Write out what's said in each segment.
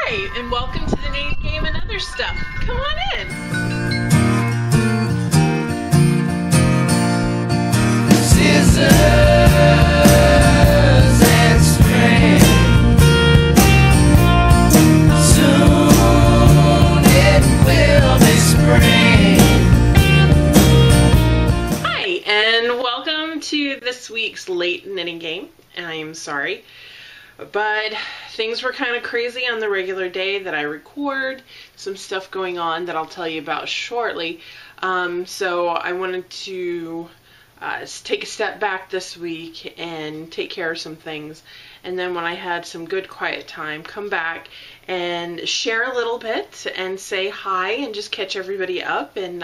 Hi, and welcome to the Knitting Game and Other Stuff. Come on in. Scissors and string. Soon it will be spring. Hi, and welcome to this week's late knitting game. I am sorry, but things were kind of crazy on the regular day that I record. Some stuff going on that I'll tell you about shortly. So I wanted to take a step back this week and take care of some things. And then when I had some good quiet time, come back and share a little bit and say hi and just catch everybody up. And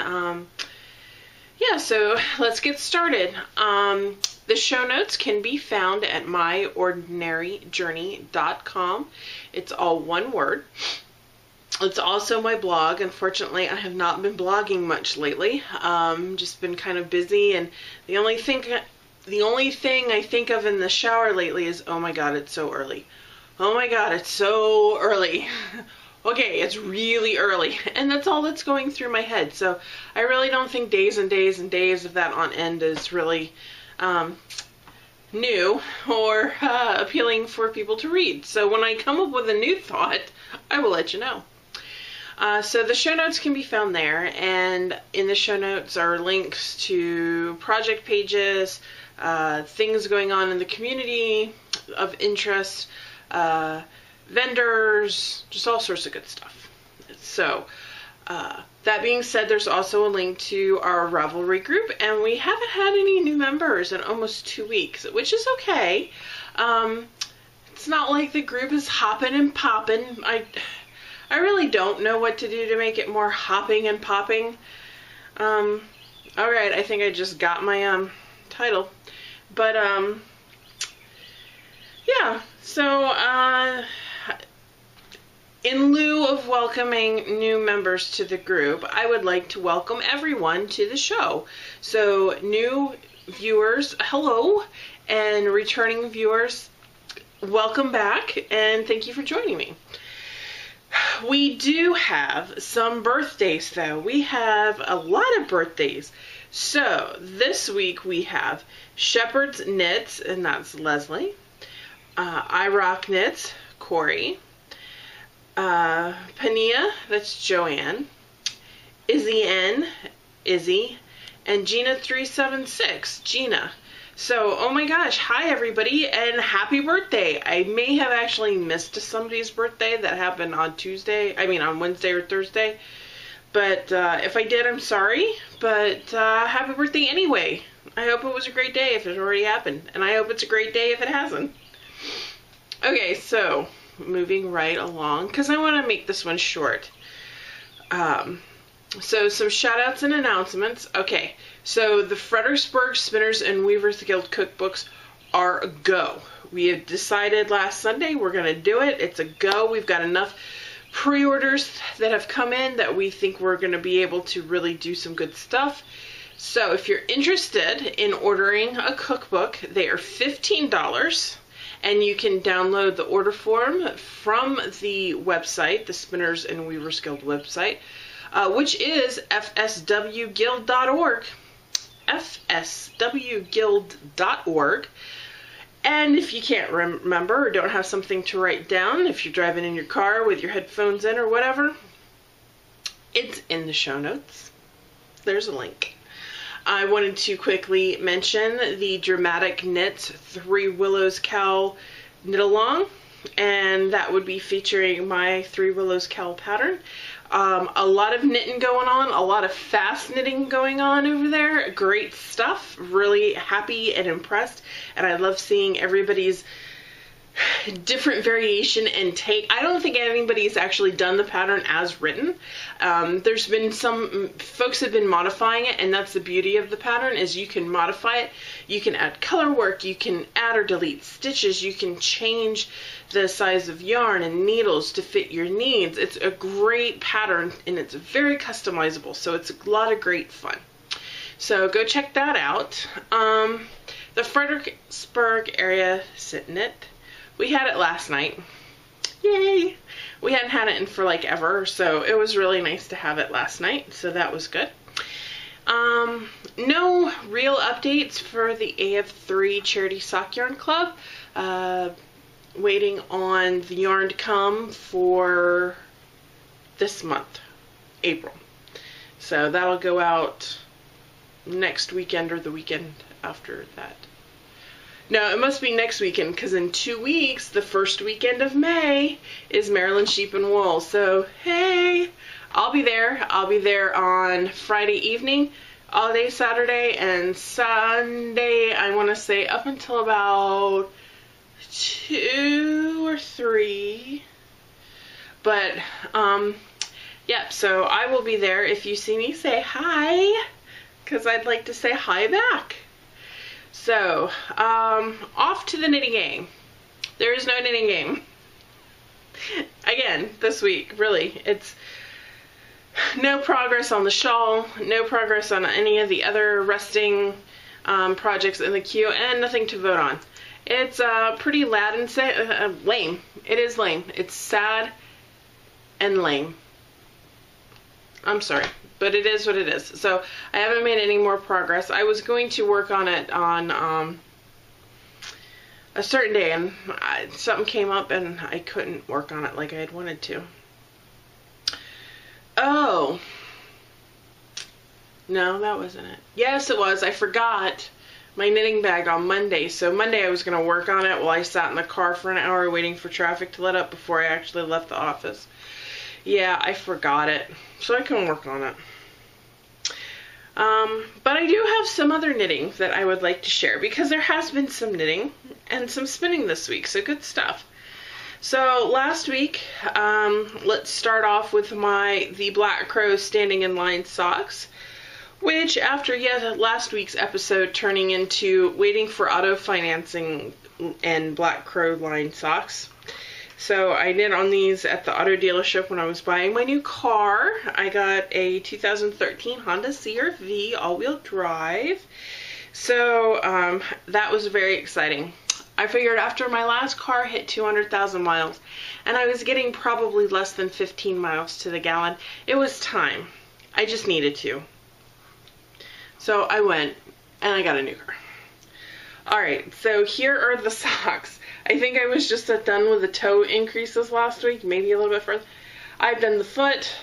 yeah, so let's get started. The show notes can be found at myordinaryjourney.com. It's all one word. It's also my blog. Unfortunately, I have not been blogging much lately. Just been kind of busy, and the only thing I think of in the shower lately is, oh my god, it's so early. Oh my god, it's so early. Okay, it's really early, and that's all that's going through my head. So I really don't think days and days and days of that on end is really new or appealing for people to read. So when I come up with a new thought, I will let you know. So the show notes can be found there, and in the show notes are links to project pages, things going on in the community of interest, vendors, just all sorts of good stuff. So that being said, there's also a link to our Ravelry group, and we haven't had any new members in almost 2 weeks, which is okay. It's not like the group is hopping and popping. I really don't know what to do to make it more hopping and popping. Alright, I think I just got my title. But yeah, so in lieu of welcoming new members to the group, I would like to welcome everyone to the show. So new viewers, hello, and returning viewers, welcome back, and thank you for joining me. We do have some birthdays, though. We have a lot of birthdays. So this week we have Shepherd's Knits, and that's Lesley. I Rock Knits, Corey. Pania, that's Joanne. Izzy N, Izzy. And Gina376, Gina. So, oh my gosh, hi everybody, and happy birthday. I may have actually missed somebody's birthday that happened on on Wednesday or Thursday. But if I did, I'm sorry. But happy birthday anyway. I hope it was a great day if it already happened. And I hope it's a great day if it hasn't. Okay, so moving right along, because I want to make this one short. So some shout outs and announcements. Okay, so the Fredericksburg Spinners and Weavers Guild cookbooks are a go. We have decided last Sunday we're going to do it. It's a go. We've got enough pre-orders that have come in that we think we're going to be able to really do some good stuff. So if you're interested in ordering a cookbook, they are $15. And you can download the order form from the website, the Spinners and Weavers Guild website, which is fswguild.org. fswguild.org. And if you can't remember or don't have something to write down, if you're driving in your car with your headphones in or whatever, it's in the show notes. There's a link. I wanted to quickly mention the Dramatic Knits 3 Willows Cowl knit along, and that would be featuring my 3 Willows Cowl pattern. A lot of knitting going on, a lot of fast knitting going on over there. Great stuff. Really happy and impressed, and I love seeing everybody's different variation and take. I don't think anybody's actually done the pattern as written. There's been some folks have been modifying it, and that's the beauty of the pattern, is you can modify it. You can add color work, you can add or delete stitches, you can change the size of yarn and needles to fit your needs. It's a great pattern, and it's very customizable, so it's a lot of great fun. So go check that out. The Fredericksburg area sit knit. We had it last night. Yay! We hadn't had it in for like ever, so it was really nice to have it last night, so that was good. No real updates for the AF3 Charity Sock Yarn Club. Waiting on the yarn to come for this month, April. So that'll go out next weekend or the weekend after that. No, it must be next weekend, because in 2 weeks, the first weekend of May, is Maryland Sheep and Wool. So, hey, I'll be there. I'll be there on Friday evening, all day Saturday, and Sunday, I want to say up until about 2 or 3. But, yeah, so I will be there. If you see me, say hi, because I'd like to say hi back. So, off to the knitting game. There is no knitting game. Again, this week, really. It's no progress on the shawl, no progress on any of the other resting projects in the queue, and nothing to vote on. It's pretty lame. It is lame. It's sad and lame. I'm sorry, but it is what it is. So I haven't made any more progress. I was going to work on it on a certain day, and something came up and I couldn't work on it like I had wanted to. Oh, no, that wasn't it. Yes, it was. I forgot my knitting bag on Monday. So Monday I was going to work on it while I sat in the car for an hour waiting for traffic to let up before I actually left the office. Yeah, I forgot it, so I couldn't work on it. But I do have some other knitting that I would like to share, because there has been some knitting and some spinning this week, so good stuff. So last week, let's start off with the Black Crow Standing in Line socks, which after last week's episode turning into waiting for auto financing and Black Crow line socks. So I knit on these at the auto dealership when I was buying my new car. I got a 2013 Honda CR-V all-wheel drive. So that was very exciting. I figured after my last car hit 200,000 miles and I was getting probably less than 15 miles to the gallon, it was time. I just needed to. So I went and I got a new car. Alright, so here are the socks. I think I was just done with the toe increases last week, maybe a little bit further. I've done the foot,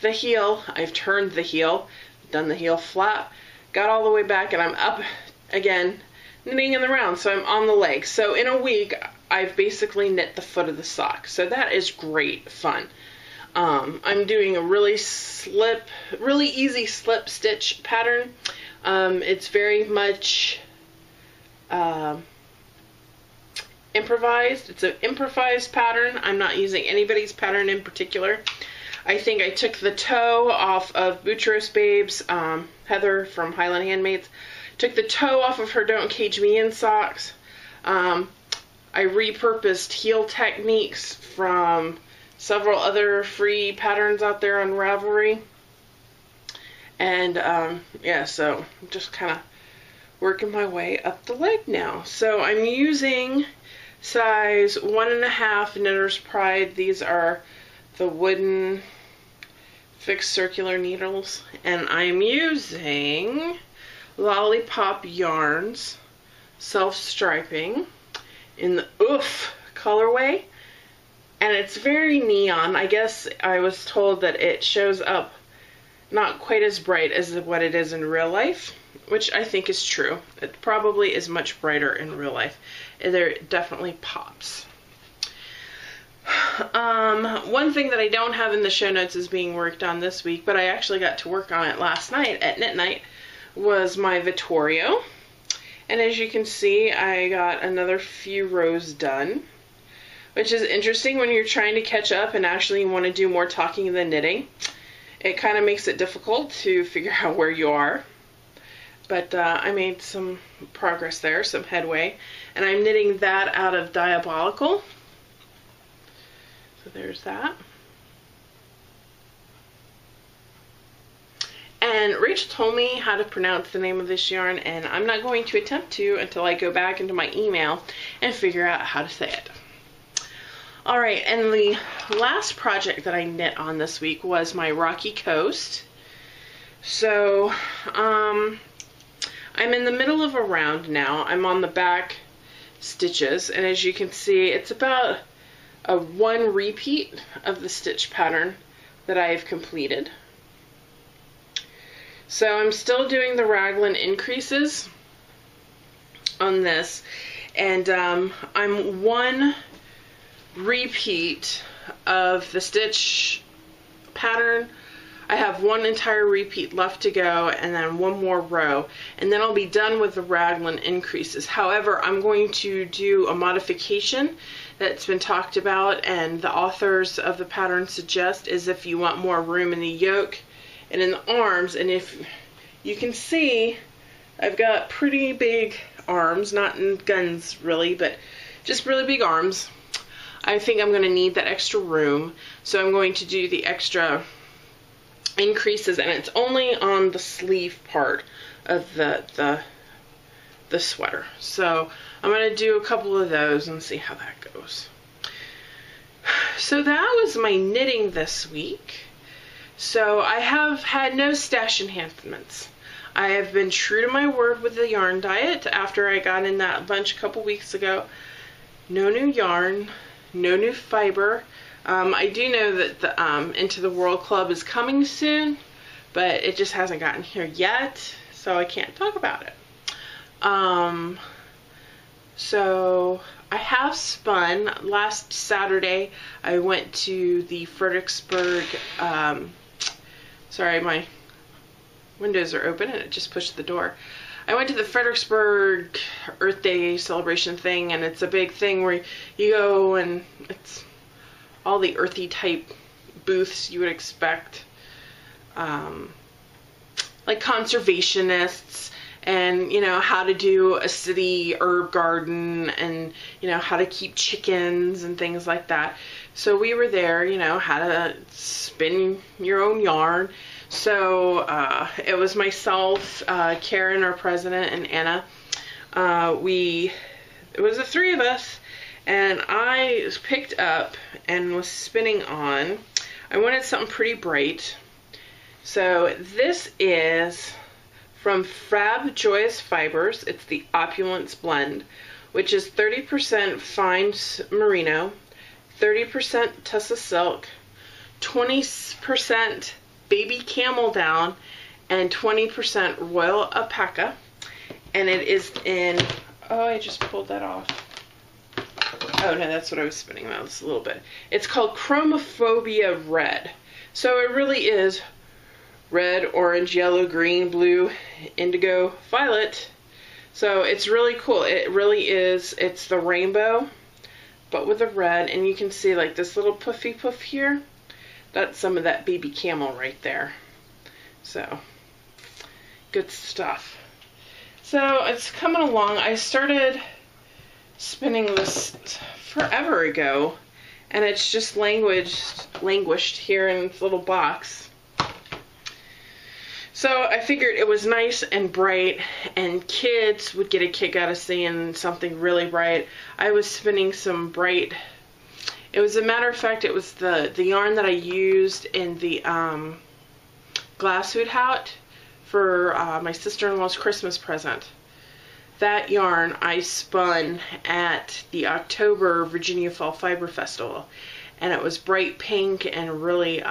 the heel, I've turned the heel, done the heel flat, got all the way back, and I'm up again, knitting in the round, so I'm on the leg. So in a week, I've basically knit the foot of the sock. So that is great fun. I'm doing a really easy slip stitch pattern. It's very much improvised. It's an improvised pattern. I'm not using anybody's pattern in particular. I think I took the toe off of Boutros Babes, Heather from Highland Handmaids. Took the toe off of her Don't Cage Me In socks. I repurposed heel techniques from several other free patterns out there on Ravelry. And yeah, so I'm just kind of working my way up the leg now. So I'm using size 1.5 Knitter's Pride. These are the wooden fixed circular needles, and I'm using Lollipop Yarns self-striping in the Oof colorway, and it's very neon. I guess I was told that it shows up not quite as bright as what it is in real life, which I think is true. It probably is much brighter in real life. There definitely pops. One thing that I don't have in the show notes is being worked on this week, but I actually got to work on it last night at Knit Night, was my Vittorio. And as you can see, I got another few rows done, which is interesting when you're trying to catch up and actually want to do more talking than knitting. It kind of makes it difficult to figure out where you are. But I made some progress there, some headway. And I'm knitting that out of Diabolical. So there's that. And Rachel told me how to pronounce the name of this yarn, and I'm not going to attempt to until I go back into my email and figure out how to say it. Alright, and the last project that I knit on this week was my Rocky Coast. So, I'm in the middle of a round now. I'm on the back stitches, and as you can see, it's about a 1 repeat of the stitch pattern that I have completed. So I'm still doing the raglan increases on this, and I'm 1 repeat of the stitch pattern. I have 1 entire repeat left to go, and then 1 more row, and then I'll be done with the raglan increases. However, I'm going to do a modification that's been talked about, and the authors of the pattern suggest, is if you want more room in the yoke and in the arms. And if you can see, I've got pretty big arms, not in guns really, but just really big arms. I think I'm going to need that extra room, so I'm going to do the extra increases, and it's only on the sleeve part of the sweater. So I'm going to do a couple of those and see how that goes. So that was my knitting this week. So I have had no stash enhancements. I have been true to my word with the yarn diet after I got in that bunch a couple weeks ago. No new yarn, no new fiber. I do know that the Into the World Club is coming soon, but it just hasn't gotten here yet, so I can't talk about it. So I have spun. Last Saturday I went to the Fredericksburg, sorry, my windows are open and it just pushed the door. I went to the Fredericksburg Earth Day celebration thing, and it's a big thing where you go and it's all the earthy type booths you would expect, like conservationists, and you know, how to do a city herb garden, and you know, how to keep chickens and things like that. So we were there, you know, how to spin your own yarn. So it was myself, Karen, our president, and Anna. It was the 3 of us, and I picked up and was spinning on. I wanted something pretty bright. So this is from Fab Joyous Fibers. It's the Opulence Blend, which is 30% fine merino, 30% Tussa Silk, 20% baby camel down, and 20% royal alpaca. And it is in, oh, I just pulled that off. Oh no, that's what I was spinning about just a little bit. It's called Chromophobia Red. So it really is red, orange, yellow, green, blue, indigo, violet. So it's really cool. It really is, it's the rainbow, but with the red, and you can see like this little puffy puff here. That's some of that baby camel right there. So, good stuff. So, it's coming along. I started spinning this forever ago, and it's just languished here in this little box. So, I figured it was nice and bright, and kids would get a kick out of seeing something really bright. I was spinning some bright. It was, a matter of fact, it was the yarn that I used in the glasswood hat for my sister-in-law's Christmas present. That yarn I spun at the October Virginia Fall Fiber Festival, and it was bright pink and really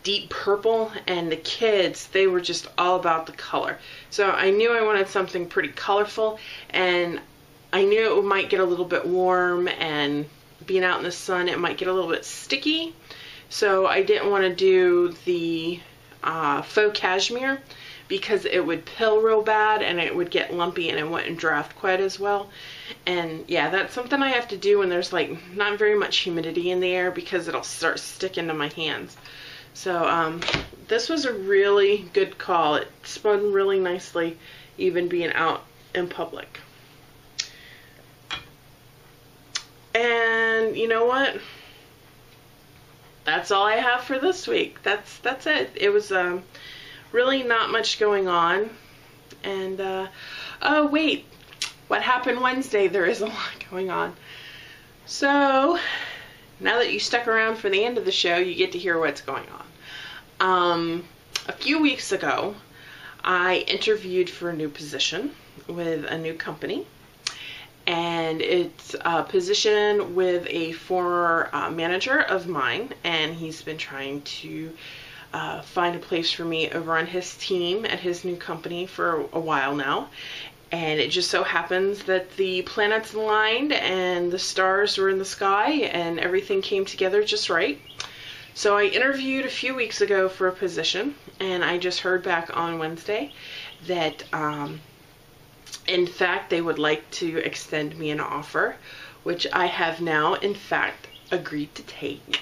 deep purple, and the kids, they were just all about the color. So I knew I wanted something pretty colorful, and I knew it might get a little bit warm, and being out in the sun, it might get a little bit sticky. So I didn't want to do the faux cashmere, because it would pill real bad and it would get lumpy and it wouldn't draft quite as well. And yeah, that's something I have to do when there's like not very much humidity in the air, because it'll start sticking to my hands. So this was a really good call. It spun really nicely, even being out in public. And you know what? That's all I have for this week. That's it. It was really not much going on. And oh wait, what happened Wednesday? There is a lot going on. So now that you stuck around for the end of the show, you get to hear what's going on. A few weeks ago, I interviewed for a new position with a new company, and it's a position with a former manager of mine, and he's been trying to find a place for me over on his team at his new company for a while now. And it just so happens that the planets aligned and the stars were in the sky and everything came together just right. So I interviewed a few weeks ago for a position, and I just heard back on Wednesday that in fact they would like to extend me an offer, which I have now in fact agreed to take.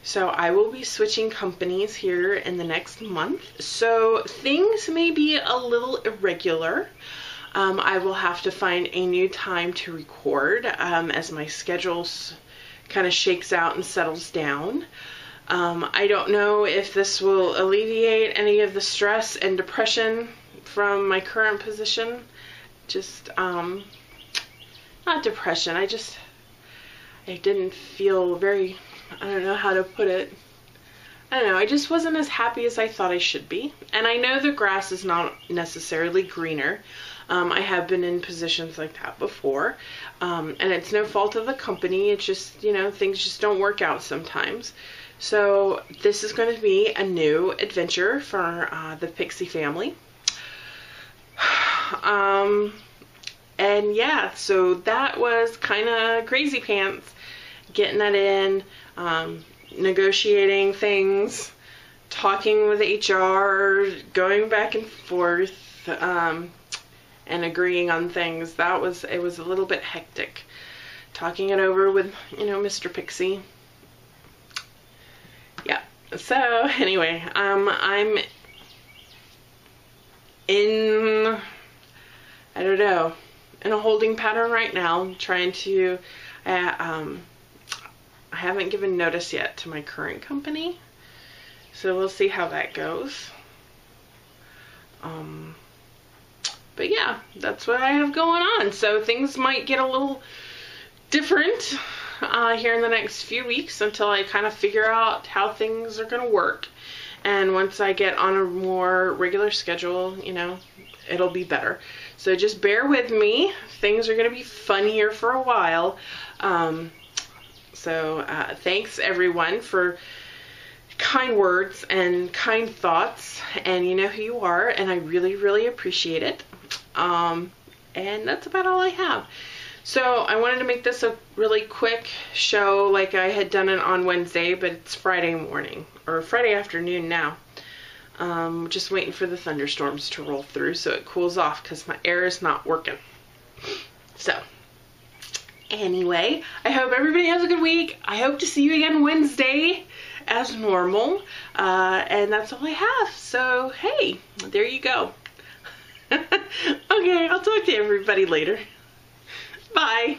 So I will be switching companies here in the next month, so things may be a little irregular. I will have to find a new time to record as my schedule kind of shakes out and settles down. I don't know if this will alleviate any of the stress and depression from my current position. Just, not depression, I didn't feel very, I don't know how to put it. I don't know, I just wasn't as happy as I thought I should be. And I know the grass is not necessarily greener. I have been in positions like that before. And it's no fault of the company. It's just, you know, things just don't work out sometimes. So this is going to be a new adventure for the Pixie family. And yeah, so that was kind of crazy pants, getting that in, negotiating things, talking with HR, going back and forth, and agreeing on things. It was a little bit hectic. Talking it over with, you know, Mr. Pixie. Yeah. So anyway, I'm in, I don't know, in a holding pattern right now. I'm trying to, I haven't given notice yet to my current company, so we'll see how that goes. But yeah, that's what I have going on. So things might get a little different here in the next few weeks until I kind of figure out how things are going to work. And once I get on a more regular schedule, you know, it'll be better. So just bear with me. Things are going to be fun here for a while. Thanks everyone for kind words and kind thoughts, and you know who you are, and I really, really appreciate it. And that's about all I have. So I wanted to make this a really quick show like I had done it on Wednesday, but it's Friday morning, or Friday afternoon now. Just waiting for the thunderstorms to roll through so it cools off because my air is not working. So anyway, I hope everybody has a good week. I hope to see you again Wednesday as normal. And that's all I have. So hey, there you go. Okay, I'll talk to everybody later. Bye.